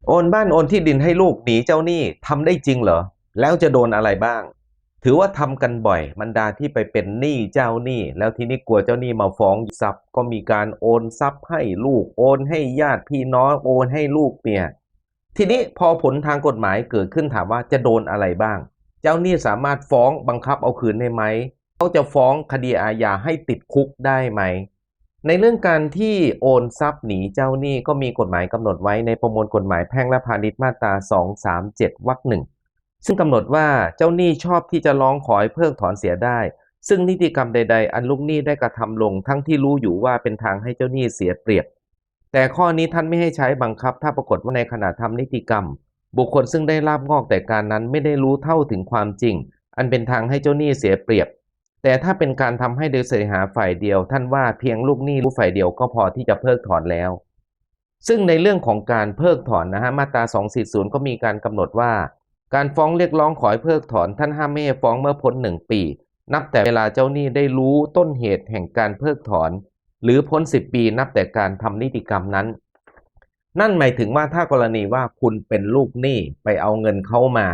โอนบ้านโอนที่ดินให้ลูกหนีเจ้าหนี้ทำได้จริงเหรอแล้วจะโดนอะไรบ้างถือว่าทำกันบ่อยบรรดาที่ไปเป็นหนี้เจ้าหนี้แล้วทีนี้กลัวเจ้าหนี้มาฟ้องทรัพย์ก็มีการโอนทรัพย์ให้ลูกโอนให้ญาติพี่น้องโอนให้ลูกเมียทีนี้พอผลทางกฎหมายเกิดขึ้นถามว่าจะโดนอะไรบ้างเจ้าหนี้สามารถฟ้องบังคับเอาคืนได้ไหมเขาจะฟ้องคดีอาญาให้ติดคุกได้ไหม ในเรื่องการที่โอนทรัพย์หนีเจ้าหนี้ก็มีกฎหมายกำหนดไว้ในประมวลกฎหมายแพ่งและพาณิชย์มาตรา237วรรคหนึ่งซึ่งกำหนดว่าเจ้าหนี้ชอบที่จะร้องขอให้เพิกถอนเสียได้ซึ่งนิติกรรมใดๆอันลูกหนี้ได้กระทำลงทั้งที่รู้อยู่ว่าเป็นทางให้เจ้าหนี้เสียเปรียบแต่ข้อนี้ท่านไม่ให้ใช้บังคับถ้าปรากฏว่าในขณะทำนิติกรรมบุคคลซึ่งได้ลาภงอกแต่การนั้นไม่ได้รู้เท่าถึงความจริงอันเป็นทางให้เจ้าหนี้เสียเปรียบ แต่ถ้าเป็นการทำให้โดยเสน่หาฝ่ายเดียวท่านว่าเพียงลูกหนี้รู้ฝ่ายเดียวก็พอที่จะเพิกถอนแล้วซึ่งในเรื่องของการเพิกถอนนะฮะมาตรา240ก็มีการกำหนดว่าการฟ้องเรียกร้องขอให้เพิกถอนท่านห้ามไม่ให้ฟ้องเมื่อพ้น1 ปีนับแต่เวลาเจ้าหนี้ได้รู้ต้นเหตุแห่งการเพิกถอนหรือพ้น10 ปีนับแต่การทำนิติกรรมนั้นนั่นหมายถึงว่าถ้ากรณีว่าคุณเป็นลูกหนี้ไปเอาเงินเขามา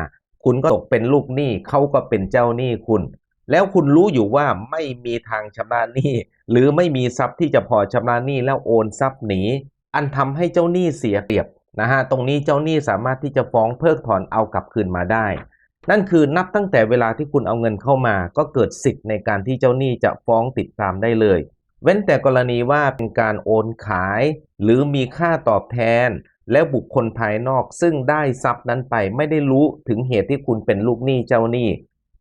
คุณก็ตกเป็นลูกหนี้เขาก็เป็นเจ้าหนี้คุณ แล้วคุณรู้อยู่ว่าไม่มีทางชำระหนี้หรือไม่มีทรัพย์ที่จะพอชำระหนี้แล้วโอนทรัพย์หนีอันทำให้เจ้าหนี้เสียเปรียบนะฮะตรงนี้เจ้าหนี้สามารถที่จะฟ้องเพิกถอนเอากลับคืนมาได้นั่นคือนับตั้งแต่เวลาที่คุณเอาเงินเข้ามาก็เกิดสิทธิ์ในการที่เจ้าหนี้จะฟ้องติดตามได้เลยเว้นแต่กรณีว่าเป็นการโอนขายหรือมีค่าตอบแทนแล้วบุคคลภายนอกซึ่งได้ทรัพย์นั้นไปไม่ได้รู้ถึงเหตุที่คุณเป็นลูกหนี้เจ้าหนี้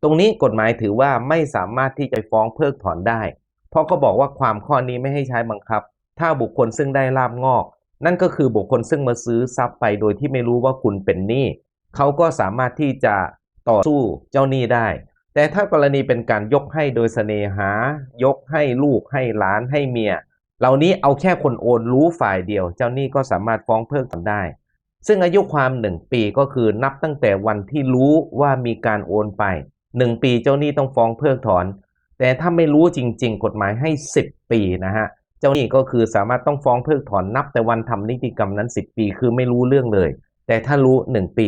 ตรงนี้กฎหมายถือว่าไม่สามารถที่จะฟ้องเพิกถอนได้เพราะก็บอกว่าความข้อนี้ไม่ให้ใช้บังคับถ้าบุคคลซึ่งได้ลาภงอกนั่นก็คือบุคคลซึ่งมาซื้อทรัพย์ไปโดยที่ไม่รู้ว่าคุณเป็นหนี้เขาก็สามารถที่จะต่อสู้เจ้าหนี้ได้แต่ถ้ากรณีเป็นการยกให้โดยเสน่หายกให้ลูกให้หลานให้เมียเหล่านี้เอาแค่คนโอนรู้ฝ่ายเดียวเจ้าหนี้ก็สามารถฟ้องเพิกถอนได้ซึ่งอายุความ1 ปีก็คือนับตั้งแต่วันที่รู้ว่ามีการโอนไป1 ปีเจ้าหนี้ต้องฟ้องเพิกถอนแต่ถ้าไม่รู้จริงๆกฎหมายให้10 ปีนะฮะเจ้าหนี้ก็คือสามารถต้องฟ้องเพิกถอนนับแต่วันทำนิติกรรมนั้น10 ปีคือไม่รู้เรื่องเลยแต่ถ้ารู้1 ปี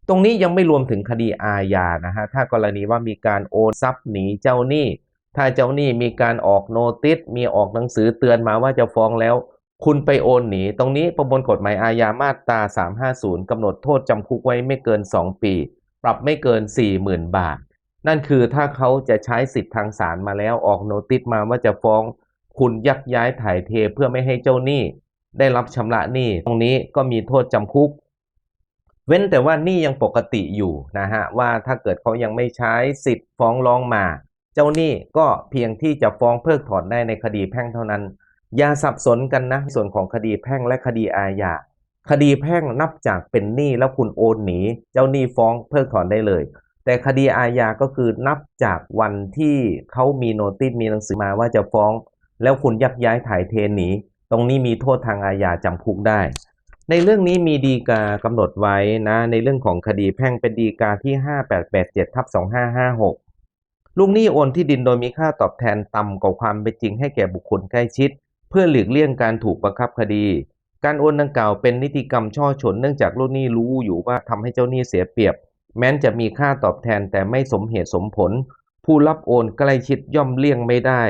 ตรงนี้ยังไม่รวมถึงคดีอาญานะฮะถ้ากรณีว่ามีการโอนทรัพย์หนีเจ้าหนี้ถ้าเจ้าหนี้มีการออกโนติสมีออกหนังสือเตือนมาว่าจะฟ้องแล้วคุณไปโอนหนีตรงนี้ประมวลกฎหมายอาญามาตรา350กำหนดโทษจำคุกไว้ไม่เกิน2 ปีปรับไม่เกิน40,000 บาทนั่นคือถ้าเขาจะใช้สิทธิ์ทางศาลมาแล้วออกโนติสมาว่าจะฟ้องคุณยักย้ายถ่ายเทเพื่อไม่ให้เจ้าหนี้ได้รับชำระหนี้ตรงนี้ก็มีโทษจำคุกเว้นแต่ว่าหนี้ยังปกติอยู่นะฮะว่าถ้าเกิดเขายังไม่ใช้สิทธิ์ฟ้องร้องมาเจ้าหนี้ก็เพียงที่จะฟ้องเพิกถอนได้ในคดีแพ่งเท่านั้นอย่าสับสนกันนะส่วนของคดีแพ่งและคดีอาญาคดีแพ่งนับจากเป็นหนี้แล้วคุณโอนหนีเจ้าหนี้ฟ้องเพิกถอนได้เลยแต่คดีอาญาก็คือนับจากวันที่เขามีโนติสมีหนังสือมาว่าจะฟ้องแล้วคุณยักย้ายถ่ายเทหนีตรงนี้มีโทษทางอาญาจำคุกได้ในเรื่องนี้มีฎีกากำหนดไว้นะในเรื่องของคดีแพ่งเป็นฎีกาที่5887/2556ลูกหนี้โอนที่ดินโดยมีค่าตอบแทนต่ำกว่าความเป็นจริงให้แก่บุคคลใกล้ชิดเพื่อหลีกเลี่ยงการถูกบังคับคดีการโอนดังกล่าวเป็นนิติกรรมช่อฉนเนื่องจากลูกหนี้รู้อยู่ว่าทำให้เจ้าหนี้เสียเปรียบแม้นจะมีค่าตอบแทนแต่ไม่สมเหตุสมผลผู้รับโอนใกล้ชิดย่อมเลี่ยงไม่ได้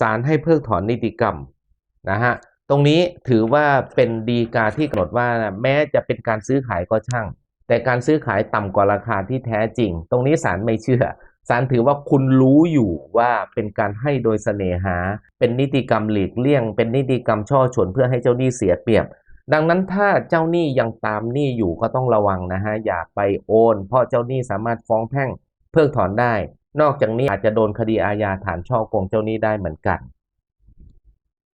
ศาลให้เพิกถอนนิติกรรมนะฮะตรงนี้ถือว่าเป็นฎีกาที่กำหนดว่าแม้จะเป็นการซื้อขายก็ช่างแต่การซื้อขายต่ำกว่าราคาที่แท้จริงตรงนี้ศาลไม่เชื่อศาลถือว่าคุณรู้อยู่ว่าเป็นการให้โดยเสน่หาเป็นนิติกรรมหลีกเลี่ยงเป็นนิติกรรมช่อฉนเพื่อให้เจ้าหนี้เสียเปรียบดังนั้นถ้าเจ้าหนี้ยังตามหนี้อยู่ก็ต้องระวังนะฮะอย่าไปโอนเพราะเจ้าหนี้สามารถฟ้องแพ่งเพิกถอนได้นอกจากนี้อาจจะโดนคดีอาญาฐานฉ้อโกงเจ้าหนี้ได้เหมือนกัน